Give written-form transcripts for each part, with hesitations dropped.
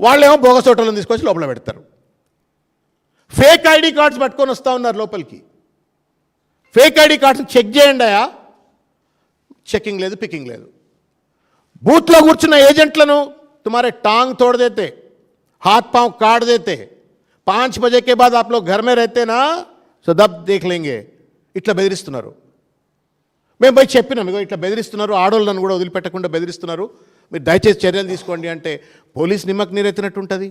వాళ్ళేమో బోగస్ ఓటర్లను తీసుకొచ్చి లోపల పెడతారు. ఫేక్ ఐడి కార్డ్స్ పట్టుకొని వస్తూ ఉన్నారు లోపలికి. ఫేక్ ఐడి కార్డ్స్ చెక్ చేయండి అయ్యా, చెకింగ్ లేదు, పికింగ్ లేదు. బూత్లో కూర్చున్న ఏజెంట్లను तुम्हारे टांग तोड़ देते, हाथ पांव काट देते, 5 बजे के बाद आप लोग घर में रहते ना సో దబ్ దేఖ్ లేంగే ఇట్లా బెదిరిస్తున్నారు. మేము పోయి చెప్పినాం, ఇగో ఇట్లా బెదిరిస్తున్నారు, ఆడోళ్ళను కూడా వదిలిపెట్టకుండా బెదిరిస్తున్నారు, మీరు దయచేసి చర్యలు తీసుకోండి అంటే పోలీస్ నిమ్మకు నీరెత్తినట్టు ఉంటుంది.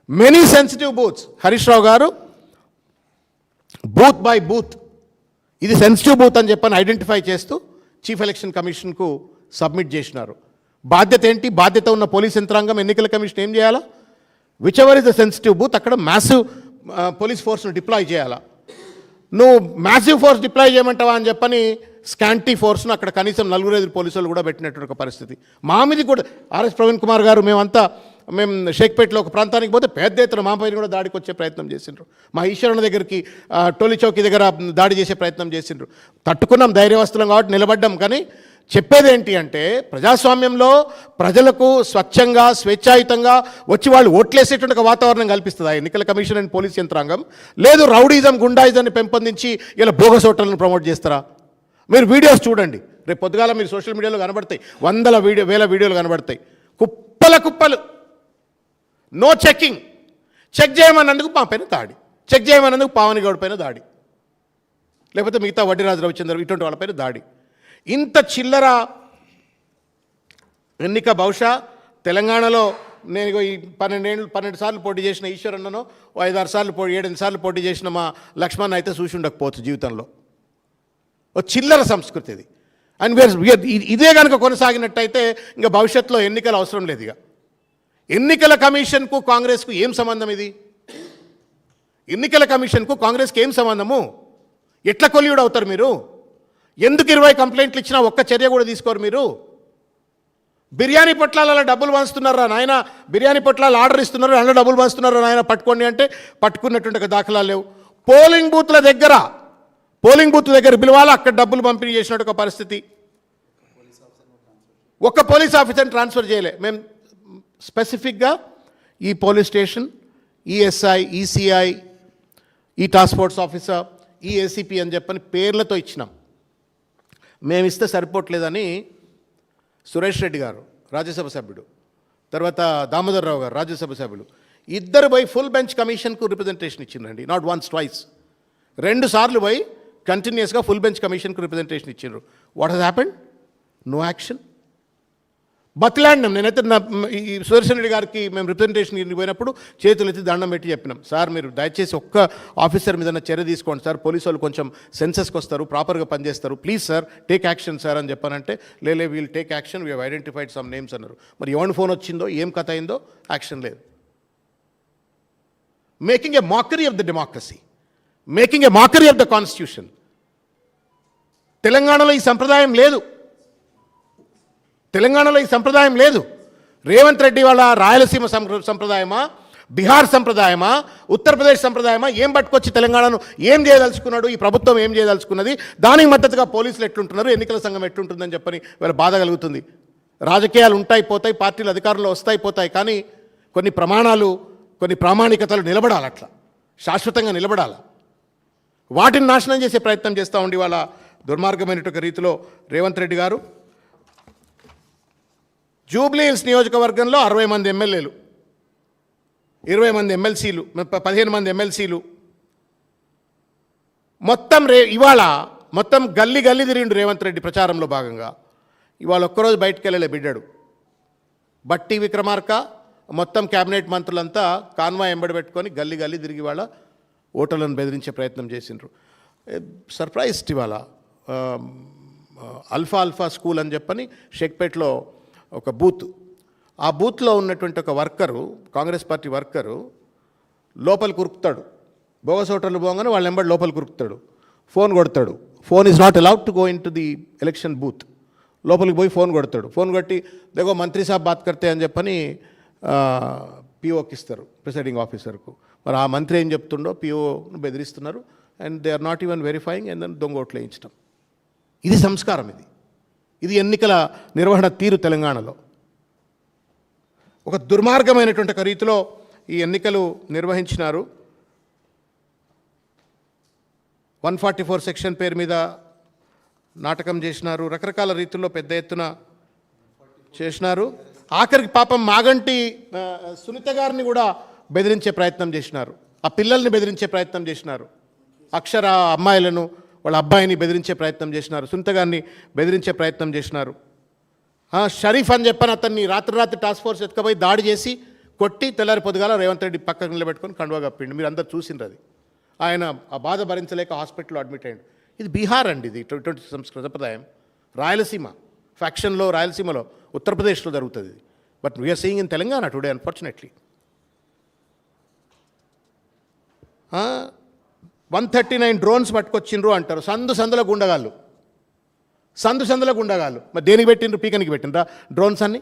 Many sensitive booths Harish Rao గారు బూత్ బై బూత్ ఇది సెన్సిటివ్ బూత్ అని చెప్పని ఐడెంటిఫై చేస్తూ చీఫ్ ఎలక్షన్ కమిషన్కు సబ్మిట్ చేసినారు. బాధ్యత ఏంటి? బాధ్యత ఉన్న పోలీస్ యంత్రాంగం, ఎన్నికల కమిషన్ ఏం చేయాలా? Which ever is the sensitive booth అక్కడ మ్యాసివ్ పోలీస్ ఫోర్స్ను డిప్లాయ్ చేయాలా. నువ్వు మ్యాసివ్ ఫోర్స్ డిప్లాయ్ చేయమంటావా అని చెప్పని స్కాంటీ ఫోర్స్ను అక్కడ కనీసం 4-5 పోలీసులు కూడా పెట్టినట్టు ఒక పరిస్థితి. మా మీద కూడా ఆర్ఎస్ ప్రవీణ్ కుమార్ గారు మేము షేక్పేట్లో ఒక ప్రాంతానికి పోతే పెద్ద ఎత్తున మా పైన కూడా దాడికి వచ్చే ప్రయత్నం చేసిండ్రు. మా ఈశ్వరుని దగ్గరికి టోలీ చౌకీ దగ్గర దాడి చేసే ప్రయత్నం చేసిండ్రు. తట్టుకున్నాం, ధైర్యవస్తులం కాబట్టి నిలబడ్డాం. కానీ చెప్పేది ఏంటి అంటే ప్రజాస్వామ్యంలో ప్రజలకు స్వచ్ఛంగా స్వేచ్ఛాయుతంగా వచ్చి వాళ్ళు ఓట్లేసేటువంటి ఒక వాతావరణం కల్పిస్తుంది ఎన్నికల కమిషన్ అండ్ పోలీస్ యంత్రాంగం. లేదు రౌడీజం గుండాయిజాన్ని పెంపొందించి ఇలా బోగస్ ఓటర్లను ప్రమోట్ చేస్తారా? మీరు వీడియోస్ చూడండి, రేపు పొద్దుగాల మీరు సోషల్ మీడియాలో కనబడతాయి, వేల వీడియోలు కనబడతాయి. కుప్పలు నో చెకింగ్. చెక్ చేయమన్నందుకు మా పైన దాడి, చెక్ చేయమన్నందుకు పావనిగౌడ్ పైన దాడి, లేకపోతే మిగతా వడ్డీరాజు రవిచంద్ర ఇటువంటి వాళ్ళపైన దాడి. ఇంత చిల్లర ఎన్నిక బహుశా తెలంగాణలో నేను ఈ 12 సార్లు పోటీ చేసిన ఈశ్వరన్ననో 5-6 సార్లు 7-8 సార్లు పోటీ చేసిన మా లక్ష్మణ్ అయితే చూసి ఉండకపోవచ్చు జీవితంలో. ఓ చిల్లర సంస్కృతి ఇది. అండ్ ఇదే కనుక కొనసాగినట్టయితే ఇంకా భవిష్యత్తులో ఎన్నికలు అవసరం లేదు. ఇక ఎన్నికల కమిషన్కు కాంగ్రెస్కు ఏం సంబంధం? ఇది ఎన్నికల కమిషన్కు కాంగ్రెస్కి ఏం సంబంధము? ఎట్లా కొలియుడు అవుతారు మీరు? ఎందుకు 20 కంప్లైంట్లు ఇచ్చినా ఒక్క చర్య కూడా తీసుకోరు మీరు? బిర్యానీ పొట్లాలలో డబ్బులు పంచుతున్నారా నాయన? బిర్యానీ పొట్లాలు ఆర్డర్ ఇస్తున్నారు, అందులో డబ్బులు పంచుతున్నారా నాయన పట్టుకోండి అంటే పట్టుకున్నటువంటి దాఖలాలు లేవు. పోలింగ్ బూత్ దగ్గర పిలవాలి, అక్కడ డబ్బులు పంపిణీ చేసినట్టు ఒక పరిస్థితి. ఒక్క పోలీస్ ఆఫీసర్ని ట్రాన్స్ఫర్ చేయలే. మేము స్పెసిఫిక్గా ఈ పోలీస్ స్టేషన్, ఈఎస్ఐ, ఈసీఐ, ఈ టాస్క్ ఫోర్స్ ఆఫీసర్, ఈ ఏసీపీ అని చెప్పని పేర్లతో ఇచ్చినాం. మేము ఇస్తే సరిపోవట్లేదని సురేష్ రెడ్డి గారు రాజ్యసభ సభ్యుడు, తర్వాత దామోదర్ రావు గారు రాజ్యసభ సభ్యులు, ఇద్దరు పోయి ఫుల్ బెంచ్ కమిషన్కు రిప్రజెంటేషన్ ఇచ్చిండ్రండి. నాట్ వన్స్ ట్వైస్, 2 సార్లు పోయి కంటిన్యూస్గా ఫుల్ బెంచ్ కమిషన్కు రిప్రజెంటేషన్ ఇచ్చిండ్రు. What has happened? No action. బతిలాడినాం. నేనైతే ఈ సుదర్శన్ రెడ్డి గారికి మేము రిప్రజెంటేషన్ పోయినప్పుడు చేతులు ఎత్తి దండం పెట్టి చెప్పినాం, సార్ మీరు దయచేసి ఒక్క ఆఫీసర్ మీద చర్య తీసుకోండి సార్, పోలీసు వాళ్ళు కొంచెం సెన్సస్కి వస్తారు, ప్రాపర్గా పనిచేస్తారు, please sir take action sir అని చెప్పానంటే లే we'll take action, we have identified some names అన్నారు. మరి ఎవరి ఫోన్ వచ్చిందో ఏం కథ అయిందో యాక్షన్ లేదు. Making a మాకరీ of the democracy, making a మాకరీ of the constitution. తెలంగాణలో ఈ సంప్రదాయం లేదు. రేవంత్ రెడ్డి వాళ్ళ రాయలసీమ సంప్రదాయమా, బీహార్ సంప్రదాయమా, ఉత్తరప్రదేశ్ సంప్రదాయమా, ఏం పట్టుకొచ్చి తెలంగాణను ఏం చేయదలుచుకున్నాడు, ఈ ప్రభుత్వం ఏం చేయదలుచుకున్నది, దానికి మద్దతుగా పోలీసులు ఎట్లుంటున్నారు, ఎన్నికల సంఘం ఎట్లుంటుందని చెప్పని వీళ్ళ బాధ కలుగుతుంది. రాజకీయాలు ఉంటాయి పోతాయి, పార్టీలు అధికారంలో వస్తాయి పోతాయి, కానీ కొన్ని ప్రమాణాలు, కొన్ని ప్రామాణికతలు నిలబడాలి, అట్లా శాశ్వతంగా నిలబడాలి. వాటిని నాశనం చేసే ప్రయత్నం చేస్తూ ఉండి వాళ్ళ దుర్మార్గమైనటువంటి రీతిలో రేవంత్ రెడ్డి గారు జూబ్లీ హిల్స్ నియోజకవర్గంలో 60 మంది ఎమ్మెల్యేలు, 20 మంది ఎమ్మెల్సీలు, 15 మంది ఎమ్మెల్సీలు, ఇవాళ మొత్తం గల్లీ తిరిగిండు రేవంత్ రెడ్డి ప్రచారంలో భాగంగా. ఇవాళ ఒక్కరోజు బయటకు వెళ్ళలే బిడ్డాడు. బట్టి విక్రమార్క మొత్తం క్యాబినెట్ మంత్రులంతా కాన్వాయ్ ఎంబడి పెట్టుకొని గల్లీ తిరిగి వాళ్ళ ఓటర్లను బెదిరించే ప్రయత్నం చేసిండ్రు. సర్ప్రైజ్డ్ ఇవాళ అల్ఫా స్కూల్ అని చెప్పని షేక్పేట్లో ఒక బూత్, ఆ బూత్లో ఉన్నటువంటి ఒక వర్కరు, కాంగ్రెస్ పార్టీ వర్కరు లోపలికి ఉరుకుతాడు. బోగస్ ఓటర్లు పోగానే వాళ్ళ ఎంబడి లోపలికి ఉరుకుతాడు, ఫోన్ కొడతాడు. Phone is not allowed to go in to the election booth. లోపలికి పోయి ఫోన్ కొడతాడు. ఫోన్ కొట్టి దేగో మంత్రి సాబ్ బాత్ కర్తే అని చెప్పని పిఓకి ఇస్తారు, ప్రిసైడింగ్ ఆఫీసర్కు. మరి ఆ మంత్రి ఏం చెప్తుండో పిఓను బెదిరిస్తున్నారు. And they are not even verifying and then దొంగ ఓట్లు వేయించడం. ఇది సంస్కారం, ఇది ఎన్నికల నిర్వహణ తీరు తెలంగాణలో. ఒక దుర్మార్గమైనటువంటి ఒక రీతిలో ఈ ఎన్నికలు నిర్వహించినారు. 144 సెక్షన్ పేరు మీద నాటకం చేసినారు, రకరకాల రీతుల్లో పెద్ద ఎత్తున చేసినారు. ఆఖరికి పాపం మాగంటి సునీత గారిని కూడా బెదిరించే ప్రయత్నం చేసినారు, ఆ పిల్లల్ని బెదిరించే ప్రయత్నం చేసినారు, అక్షర అమ్మాయిలను వాళ్ళ అబ్బాయిని బెదిరించే ప్రయత్నం చేసినారు, సునీత గారిని బెదిరించే ప్రయత్నం చేసినారు. షరీఫ్ అని చెప్పని అతన్ని రాత్రి టాస్క్ ఫోర్స్ ఎత్తుకపోయి దాడి చేసి కొట్టి తెల్లారి పొద్దుగాల రేవంత్ రెడ్డి పక్కకు నిలబెట్టుకొని కండువా కప్పిండు. మీరు అందరు చూసిండ్రు అది. ఆయన ఆ బాధ భరించలేక హాస్పిటల్లో అడ్మిట్ అయ్యాడు. ఇది బీహార్ అండి, ఇది ఇటువంటి సంప్రదాయం. రాయలసీమ ఫ్యాక్షన్లో, రాయలసీమలో, ఉత్తరప్రదేశ్లో జరుగుతుంది ఇది. But we are seeing in Telangana today unfortunately. 139 drones పట్టుకొచ్చిండ్రు అంటారు. సందుల గుండగాళ్ళు, సందుల గుండగాళ్ళు. మరి దేనికి పెట్టిండ్రు? పీకనికి పెట్టిండ్రా డ్రోన్స్ అన్ని?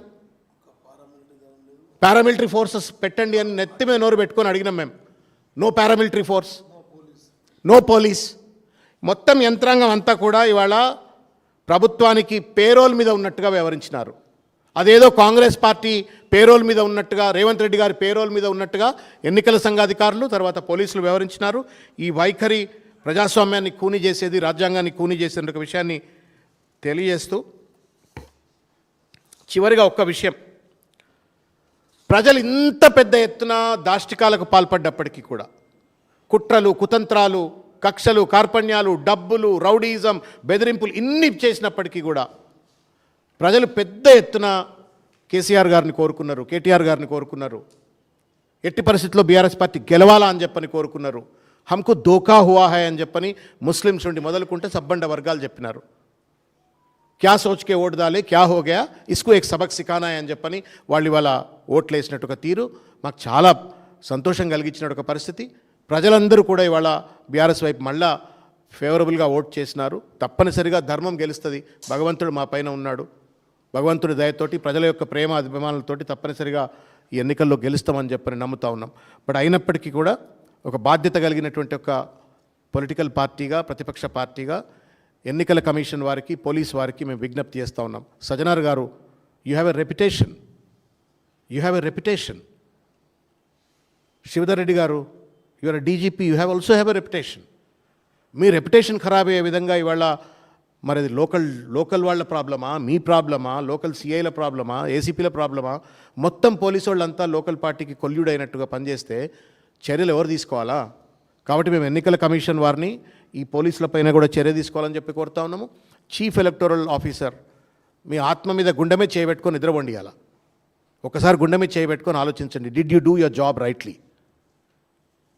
పారామిలిటరీ ఫోర్సెస్ పెట్టండి అని నెత్తి మీద నోరు పెట్టుకొని అడిగినాం మేము. No paramilitary force, no police. మొత్తం యంత్రాంగం అంతా కూడా ఇవాళ ప్రభుత్వానికి పేరోల్ మీద ఉన్నట్టుగా వ్యవహరించినారు. అదేదో కాంగ్రెస్ పార్టీ పేరోల్ మీద ఉన్నట్టుగా, రేవంత్ రెడ్డి గారి పేరోల్ మీద ఉన్నట్టుగా ఎన్నికల సంఘాధికారులు తర్వాత పోలీసులు వ్యవహరించినారు. ఈ వైఖరి ప్రజాస్వామ్యాన్ని కూని చేసేది, రాజ్యాంగాన్ని కూని చేసేందుకు ఒక విషయాన్ని తెలియజేస్తూ చివరిగా ఒక్క విషయం. ప్రజలు ఇంత పెద్ద ఎత్తున దాష్టికాలకు పాల్పడ్డప్పటికీ కూడా, కుట్రలు, కుతంత్రాలు, కక్షలు, కార్పణ్యాలు, డబ్బులు, రౌడీయిజం, బెదిరింపులు ఇన్ని చేసినప్పటికీ కూడా ప్రజలు పెద్ద ఎత్తున కేసీఆర్ గారిని కోరుకున్నారు, కేటీఆర్ గారిని కోరుకున్నారు. ఎట్టి పరిస్థితుల్లో బీఆర్ఎస్ పార్టీ గెలవాలా అని చెప్పని కోరుకున్నారు. హమ్కు దోకా హువా హై అని చెప్పని ముస్లిమ్స్ నుండి మొదలుకుంటే సబ్బండ వర్గాలు చెప్పినారు. క్యా సోచ్కే ఓటు దాలే, క్యా హో గయా, ఇస్కు ఏక్ సబక్ సిఖానా అని చెప్పని వాళ్ళు ఇవాళ ఓట్లు వేసినట్టు ఒక తీరు మాకు చాలా సంతోషం కలిగించినట్టు ఒక పరిస్థితి. ప్రజలందరూ కూడా ఇవాళ బీఆర్ఎస్ వైపు మళ్ళా ఫేవరబుల్గా ఓట్ చేసినారు. తప్పనిసరిగా ధర్మం గెలుస్తుంది, భగవంతుడు మా పైన ఉన్నాడు, భగవంతుడి దయతోటి, ప్రజల యొక్క ప్రేమ అభిమానాలతోటి తప్పనిసరిగా ఈ ఎన్నికల్లో గెలుస్తామని చెప్పని నమ్ముతా ఉన్నాం. బట్ అయినప్పటికీ కూడా ఒక బాధ్యత కలిగినటువంటి ఒక పొలిటికల్ పార్టీగా, ప్రతిపక్ష పార్టీగా ఎన్నికల కమిషన్ వారికి, పోలీస్ వారికి మేము విజ్ఞప్తి చేస్తూ ఉన్నాం. సజ్జనార్ గారు, you have a reputation, you have a reputation. Shivdhar Reddy గారు, you are DGP, you have also have a reputation. మీ రెప్యుటేషన్ ఖరాబ్ అయ్యే విధంగా ఇవాళ మరి అది లోకల్ వాళ్ళ ప్రాబ్లమా, మీ ప్రాబ్లమా, లోకల్ సిఐల ప్రాబ్లమా, ఏసీపీల ప్రాబ్లమా? మొత్తం పోలీసు వాళ్ళంతా లోకల్ పార్టీకి కొల్యూడ్ అయినట్టుగా పనిచేస్తే చర్యలు ఎవరు తీసుకోవాలా? కాబట్టి మేము ఎన్నికల కమిషన్ వారిని ఈ పోలీసులపైన కూడా చర్య తీసుకోవాలని చెప్పి కోరుతా ఉన్నాము. చీఫ్ ఎలక్టోరల్ ఆఫీసర్, మీ ఆత్మ మీద గుండెమే చేయబెట్టుకొని నిద్రపోండి. అలా ఒకసారి గుండెమే చేయబెట్టుకొని ఆలోచించండి, did you do your job rightly?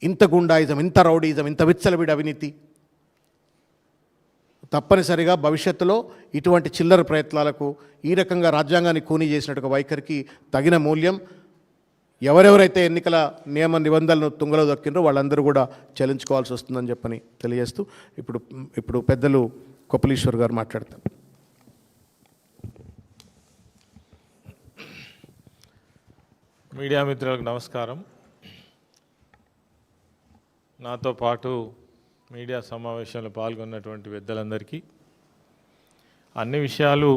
ఇంత గుండాయిజం, ఇంత రౌడీజం, ఇంత విచ్చలవిడి అవినీతి. తప్పనిసరిగా భవిష్యత్తులో ఇటువంటి చిల్లర ప్రయత్నాలకు, ఈ రకంగా రాజ్యాంగాన్ని కూనీ చేసినట్టు వైఖరికి తగిన మూల్యం ఎవరెవరైతే ఎన్నికల నియమ నిబంధనలను తుంగలో దొక్కిండ్రో వాళ్ళందరూ కూడా చెల్లించుకోవాల్సి వస్తుందని చెప్పని తెలియజేస్తూ ఇప్పుడు పెద్దలు కొప్పలీశ్వర్ గారు మాట్లాడతారు. మీడియా మిత్రులకు నమస్కారం. నాతో పాటు మీడియా సమావేశంలో పాల్గొన్నటువంటి పెద్దలందరికీ అన్ని విషయాలు